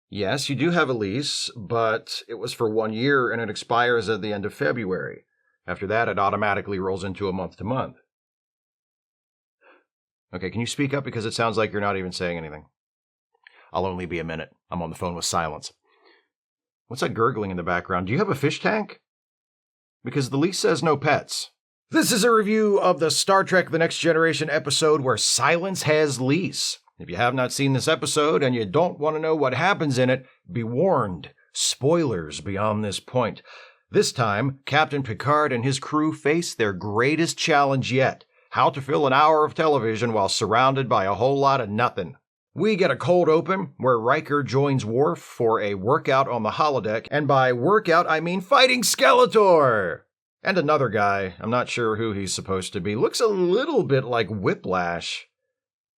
Yes, you do have a lease, but it was for 1 year and it expires at the end of February. After that, it automatically rolls into a month-to-month. Okay, can you speak up because it sounds like you're not even saying anything? I'll only be a minute. I'm on the phone with silence. What's that gurgling in the background? Do you have a fish tank? Because the lease says no pets. This is a review of the Star Trek The Next Generation episode where silence has lease. If you have not seen this episode and you don't want to know what happens in it, be warned. Spoilers beyond this point. This time, Captain Picard and his crew face their greatest challenge yet. How to fill an hour of television while surrounded by a whole lot of nothing. We get a cold open where Riker joins Worf for a workout on the holodeck, and by workout I mean fighting Skeletor! And another guy, I'm not sure who he's supposed to be, looks a little bit like Whiplash.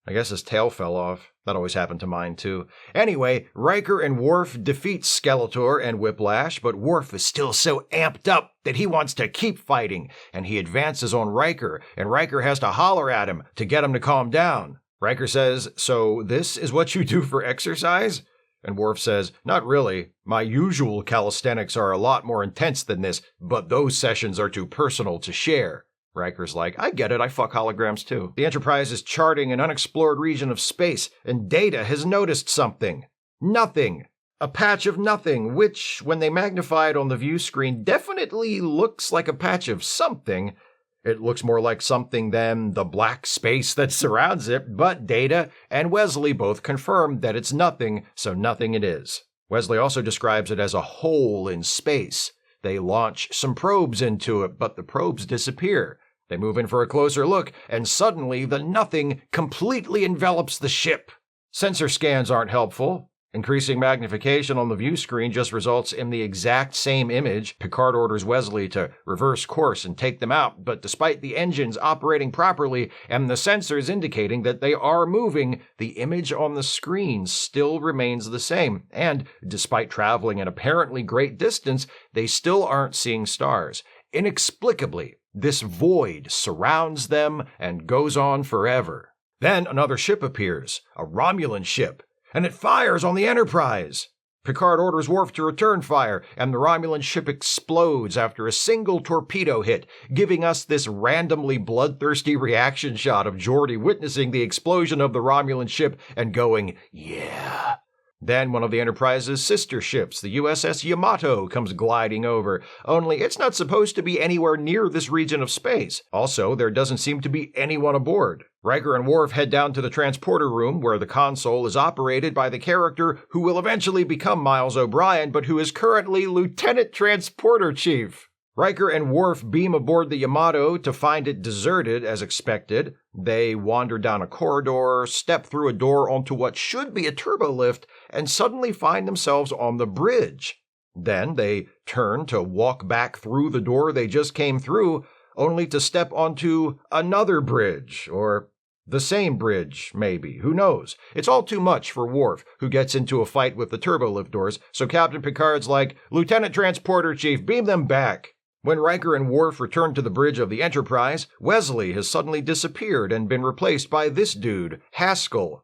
I guess his tail fell off. That always happened to mine too. Anyway, Riker and Worf defeat Skeletor and Whiplash, but Worf is still so amped up that he wants to keep fighting, and he advances on Riker, and Riker has to holler at him to get him to calm down. Riker says, "So this is what you do for exercise?" And Worf says, "Not really. My usual calisthenics are a lot more intense than this, but those sessions are too personal to share." Riker's like, "I get it, I fuck holograms too." The Enterprise is charting an unexplored region of space, and Data has noticed something. Nothing. A patch of nothing, which, when they magnify it on the view screen, definitely looks like a patch of something. It looks more like something than the black space that surrounds it, but Data and Wesley both confirm that it's nothing, so nothing it is. Wesley also describes it as a hole in space. They launch some probes into it, but the probes disappear. They move in for a closer look, and suddenly the nothing completely envelops the ship. Sensor scans aren't helpful. Increasing magnification on the view screen just results in the exact same image. Picard orders Wesley to reverse course and take them out, but despite the engines operating properly and the sensors indicating that they are moving, the image on the screen still remains the same. And despite traveling an apparently great distance, they still aren't seeing stars. Inexplicably, this void surrounds them and goes on forever. Then another ship appears, a Romulan ship, and it fires on the Enterprise. Picard orders Worf to return fire, and the Romulan ship explodes after a single torpedo hit, giving us this randomly bloodthirsty reaction shot of Geordi witnessing the explosion of the Romulan ship and going, "Yeah." Then one of the Enterprise's sister ships, the USS Yamato, comes gliding over, only it's not supposed to be anywhere near this region of space. Also, there doesn't seem to be anyone aboard. Riker and Worf head down to the transporter room where the console is operated by the character who will eventually become Miles O'Brien, but who is currently Lieutenant Transporter Chief. Riker and Worf beam aboard the Yamato to find it deserted as expected. They wander down a corridor, step through a door onto what should be a turbolift, and suddenly find themselves on the bridge. Then they turn to walk back through the door they just came through, only to step onto another bridge, or the same bridge, maybe. Who knows? It's all too much for Worf, who gets into a fight with the turbolift doors, so Captain Picard's like, "Lieutenant Transporter Chief, beam them back." When Riker and Worf return to the bridge of the Enterprise, Wesley has suddenly disappeared and been replaced by this dude, Haskell.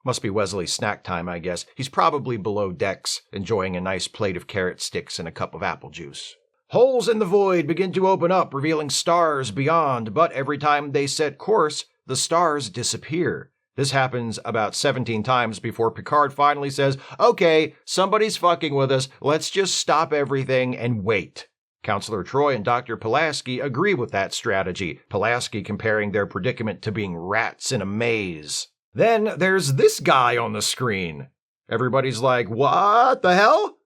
Must be Wesley's snack time, I guess. He's probably below decks, enjoying a nice plate of carrot sticks and a cup of apple juice. Holes in the void begin to open up, revealing stars beyond, but every time they set course, the stars disappear. This happens about 17 times before Picard finally says, "Okay, somebody's fucking with us. Let's just stop everything and wait." Counselor Troy and Dr. Pulaski agree with that strategy, Pulaski comparing their predicament to being rats in a maze. Then there's this guy on the screen. Everybody's like, "What the hell?"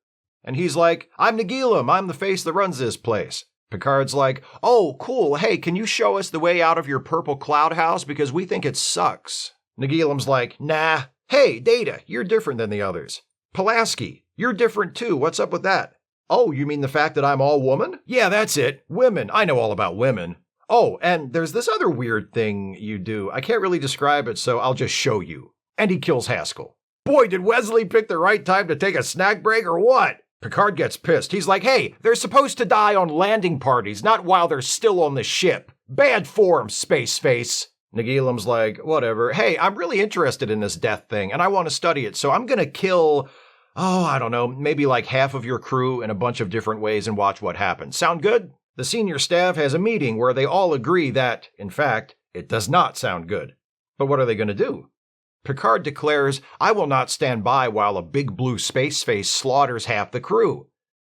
And he's like, "I'm Nagilum, I'm the face that runs this place." Picard's like, "Oh, cool, hey, can you show us the way out of your purple cloud house because we think it sucks?" Nagilum's like, "Nah." "Hey, Data, you're different than the others." "Pulaski, you're different too, what's up with that?" "Oh, you mean the fact that I'm all woman?" "Yeah, that's it. Women. I know all about women." "Oh, and there's this other weird thing you do. I can't really describe it, so I'll just show you." And he kills Haskell. Boy, did Wesley pick the right time to take a snack break or what? Picard gets pissed. He's like, "Hey, they're supposed to die on landing parties, not while they're still on the ship. Bad form, space face." Nagilum's like, "Whatever. Hey, I'm really interested in this death thing, and I want to study it, so I'm gonna kill Oh, I don't know, maybe like half of your crew in a bunch of different ways and watch what happens. Sound good? The senior staff has a meeting where they all agree that, in fact, it does not sound good. But what are they going to do? Picard declares, I will not stand by while a big blue space face slaughters half the crew.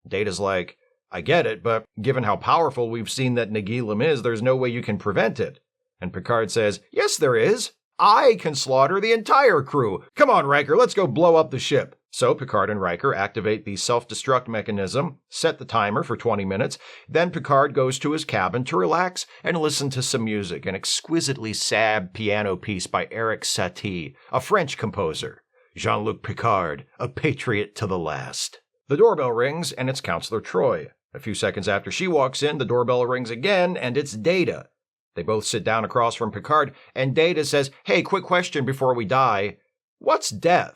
Data's like, I get it, but given how powerful we've seen that Nagilum is, there's no way you can prevent it. And Picard says, yes, there is. I can slaughter the entire crew. Come on, Riker, let's go blow up the ship. So Picard and Riker activate the self-destruct mechanism, set the timer for 20 minutes, then Picard goes to his cabin to relax and listen to some music, an exquisitely sad piano piece by Eric Satie, a French composer. Jean-Luc Picard, a patriot to the last. The doorbell rings, and it's Counselor Troi. A few seconds after she walks in, the doorbell rings again, and it's Data. They both sit down across from Picard, and Data says, hey, quick question before we die. What's death?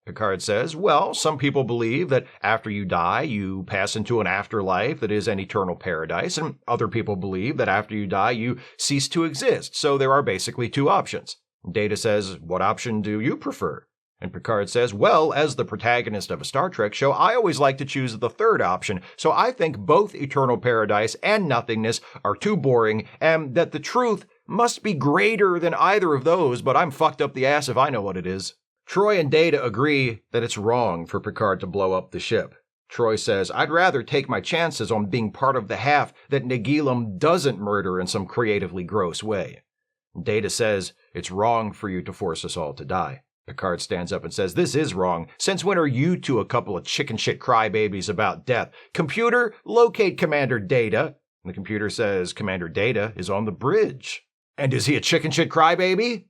Picard says, well, some people believe that after you die, you pass into an afterlife that is an eternal paradise, and other people believe that after you die, you cease to exist, so there are basically two options. Data says, what option do you prefer? And Picard says, well, as the protagonist of a Star Trek show, I always like to choose the third option, so I think both eternal paradise and nothingness are too boring, and that the truth must be greater than either of those, but I'm fucked up the ass if I know what it is. Troi and Data agree that it's wrong for Picard to blow up the ship. Troi says, I'd rather take my chances on being part of the half that Nagilum doesn't murder in some creatively gross way. Data says, it's wrong for you to force us all to die. Picard stands up and says, this is wrong. Since when are you two a couple of chicken shit crybabies about death? Computer, locate Commander Data. And the computer says, Commander Data is on the bridge. And is he a chicken shit crybaby?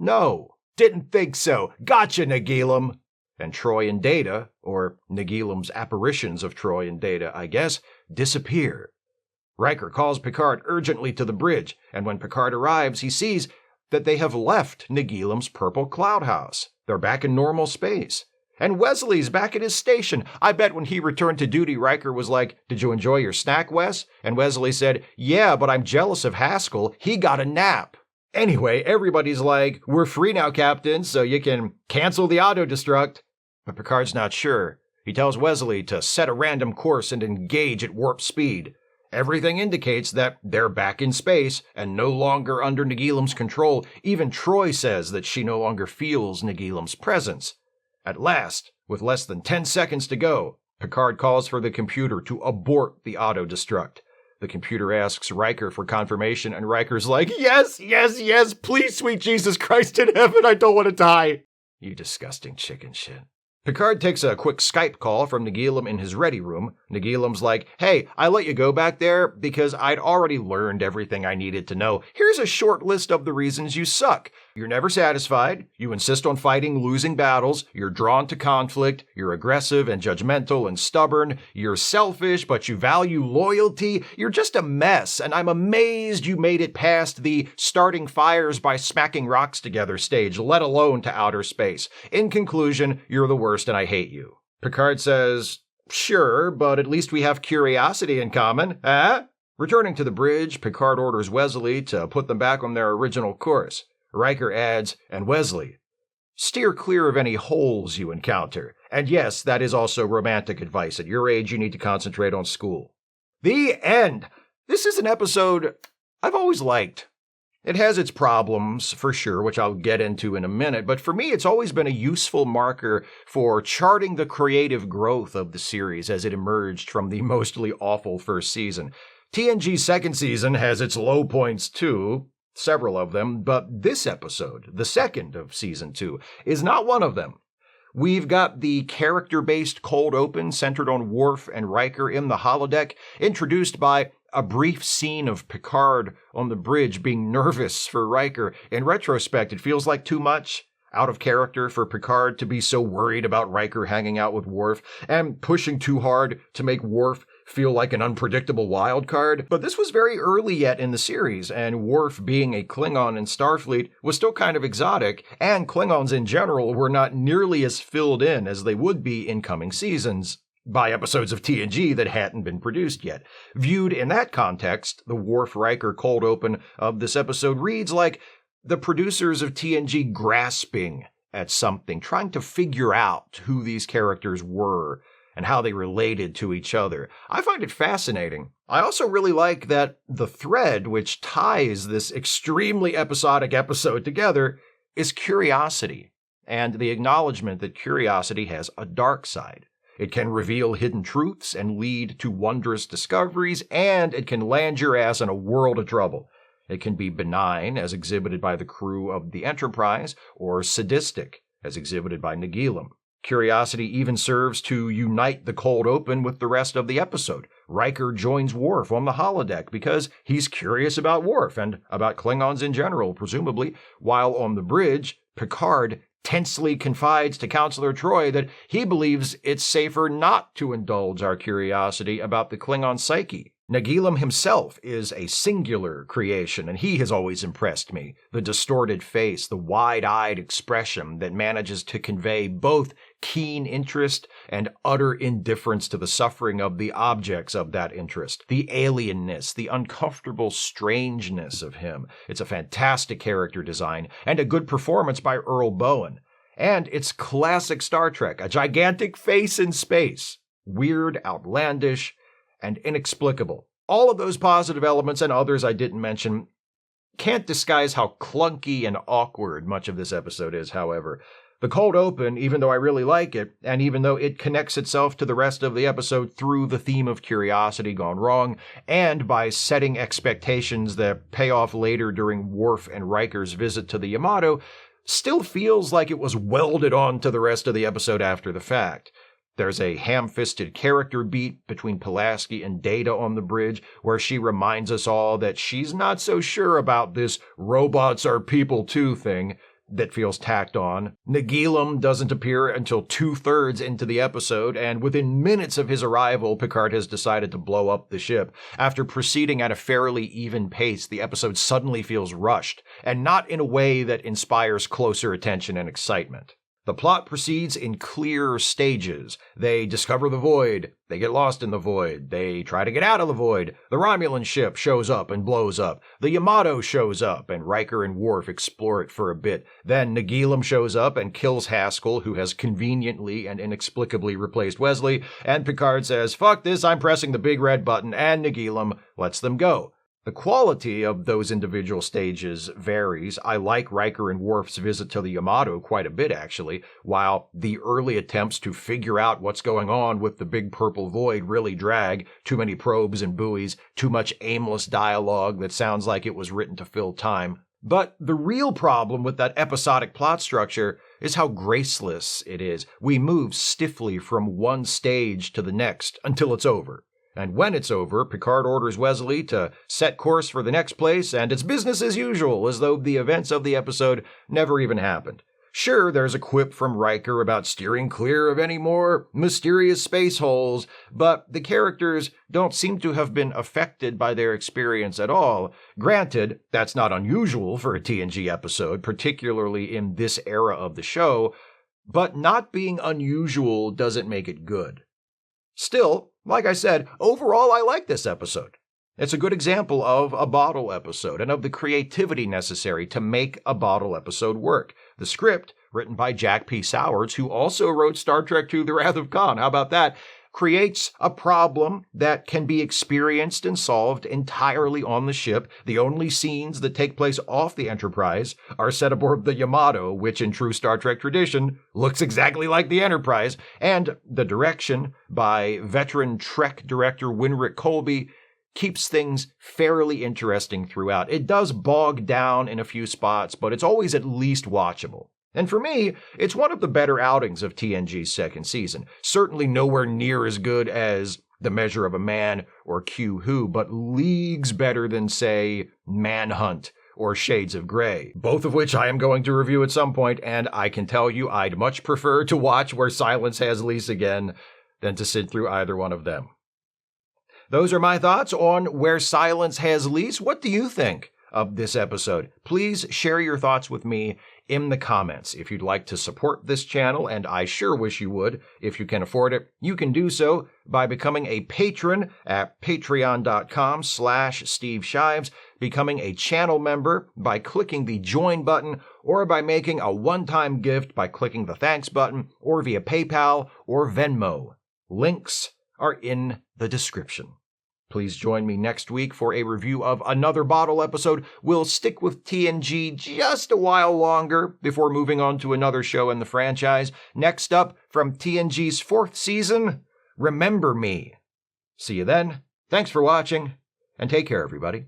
No. Didn't think so. Gotcha, Nagilum. And Troi and Data, or Nagilum's apparitions of Troi and Data, I guess, disappear. Riker calls Picard urgently to the bridge, and when Picard arrives, he sees that they have left Nagilum's purple cloud house. They're back in normal space. And Wesley's back at his station. I bet when he returned to duty, Riker was like, did you enjoy your snack, Wes? And Wesley said, yeah, but I'm jealous of Haskell. He got a nap. Anyway, everybody's like, we're free now, Captain, so you can cancel the auto-destruct. But Picard's not sure. He tells Wesley to set a random course and engage at warp speed. Everything indicates that they're back in space and no longer under Nagilum's control. Even Troi says that she no longer feels Nagilum's presence. At last, with less than 10 seconds to go, Picard calls for the computer to abort the auto-destruct. The computer asks Riker for confirmation, and Riker's like, yes, yes, yes, please, sweet Jesus Christ in heaven, I don't want to die. You disgusting chicken shit. Picard takes a quick Skype call from Nagilum in his ready room. Nagilum's like, hey, I let you go back there because I'd already learned everything I needed to know. Here's a short list of the reasons you suck. You're never satisfied. You insist on fighting losing battles. You're drawn to conflict. You're aggressive and judgmental and stubborn. You're selfish, but you value loyalty. You're just a mess, and I'm amazed you made it past the starting fires by smacking rocks together stage, let alone to outer space. In conclusion, you're the worst and I hate you. Picard says, sure, but at least we have curiosity in common, eh? Returning to the bridge, Picard orders Wesley to put them back on their original course. Riker adds, and Wesley, steer clear of any holes you encounter. And yes, that is also romantic advice. At your age, you need to concentrate on school. The end. This is an episode I've always liked. It has its problems, for sure, which I'll get into in a minute, but for me, it's always been a useful marker for charting the creative growth of the series as it emerged from the mostly awful first season. TNG's second season has its low points too, several of them, but this episode, the second of season 2, is not one of them. We've got the character-based cold open centered on Worf and Riker in the holodeck, introduced by a brief scene of Picard on the bridge being nervous for Riker. In retrospect, it feels like too much, out of character for Picard to be so worried about Riker hanging out with Worf, and pushing too hard to make Worf feel like an unpredictable wild card. But this was very early yet in the series, and Worf being a Klingon in Starfleet was still kind of exotic, and Klingons in general were not nearly as filled in as they would be in coming seasons by episodes of TNG that hadn't been produced yet. Viewed in that context, the Worf-Riker cold open of this episode reads like the producers of TNG grasping at something, trying to figure out who these characters were and how they related to each other. I find it fascinating. I also really like that the thread which ties this extremely episodic episode together is curiosity, and the acknowledgement that curiosity has a dark side. It can reveal hidden truths and lead to wondrous discoveries, and it can land your ass in a world of trouble. It can be benign, as exhibited by the crew of the Enterprise, or sadistic, as exhibited by Nagilum. Curiosity even serves to unite the cold open with the rest of the episode. Riker joins Worf on the holodeck because he's curious about Worf and about Klingons in general, presumably, while on the bridge, Picard tensely confides to Counselor Troi that he believes it's safer not to indulge our curiosity about the Klingon psyche. Nagilum himself is a singular creation, and he has always impressed me. The distorted face, the wide-eyed expression that manages to convey both keen interest and utter indifference to the suffering of the objects of that interest. The alienness, the uncomfortable strangeness of him. It's a fantastic character design and a good performance by Earl Bowen. And it's classic Star Trek, a gigantic face in space. Weird, outlandish, and inexplicable. All of those positive elements and others I didn't mention can't disguise how clunky and awkward much of this episode is, however. The cold open, even though I really like it, and even though it connects itself to the rest of the episode through the theme of curiosity gone wrong, and by setting expectations that pay off later during Worf and Riker's visit to the Yamato, still feels like it was welded on to the rest of the episode after the fact. There's a ham-fisted character beat between Pulaski and Data on the bridge, where she reminds us all that she's not so sure about this robots are people too thing that feels tacked on. Nagilum doesn't appear until 2/3 into the episode, and within minutes of his arrival, Picard has decided to blow up the ship. After proceeding at a fairly even pace, the episode suddenly feels rushed, and not in a way that inspires closer attention and excitement. The plot proceeds in clear stages. They discover the void. They get lost in the void. They try to get out of the void. The Romulan ship shows up and blows up. The Yamato shows up, and Riker and Worf explore it for a bit. Then Nagilum shows up and kills Haskell, who has conveniently and inexplicably replaced Wesley, and Picard says, "Fuck this, I'm pressing the big red button," and Nagilum lets them go. The quality of those individual stages varies. I like Riker and Worf's visit to the Yamato quite a bit, actually, while the early attempts to figure out what's going on with the big purple void really drag. Too many probes and buoys, too much aimless dialogue that sounds like it was written to fill time. But the real problem with that episodic plot structure is how graceless it is. We move stiffly from one stage to the next until it's over. And when it's over, Picard orders Wesley to set course for the next place, and it's business as usual, as though the events of the episode never even happened. Sure, there's a quip from Riker about steering clear of any more mysterious space holes, but the characters don't seem to have been affected by their experience at all. Granted, that's not unusual for a TNG episode, particularly in this era of the show, but not being unusual doesn't make it good. Still, like I said, overall I like this episode. It's a good example of a bottle episode and of the creativity necessary to make a bottle episode work. The script, written by Jack P. Sowards, who also wrote Star Trek II: The Wrath of Khan, how about that, creates a problem that can be experienced and solved entirely on the ship. The only scenes that take place off the Enterprise are set aboard the Yamato, which in true Star Trek tradition looks exactly like the Enterprise, and the direction by veteran Trek director Winrick Colby keeps things fairly interesting throughout. It does bog down in a few spots, but it's always at least watchable. And for me, it's one of the better outings of TNG's second season. Certainly nowhere near as good as The Measure of a Man or Q Who, but leagues better than, say, Manhunt or Shades of Grey, both of which I am going to review at some point, and I can tell you I'd much prefer to watch Where Silence Has Lease again than to sit through either one of them. Those are my thoughts on Where Silence Has Lease. What do you think of this episode? Please share your thoughts with me in the comments. If you'd like to support this channel, and I sure wish you would, if you can afford it, you can do so by becoming a patron at patreon.com/Steve Shives, becoming a channel member by clicking the join button, or by making a one-time gift by clicking the thanks button, or via PayPal or Venmo. Links are in the description. Please join me next week for a review of another bottle episode. We'll stick with TNG just a while longer before moving on to another show in the franchise. Next up, from TNG's 4th season, Remember Me. See you then. Thanks for watching, and take care, everybody.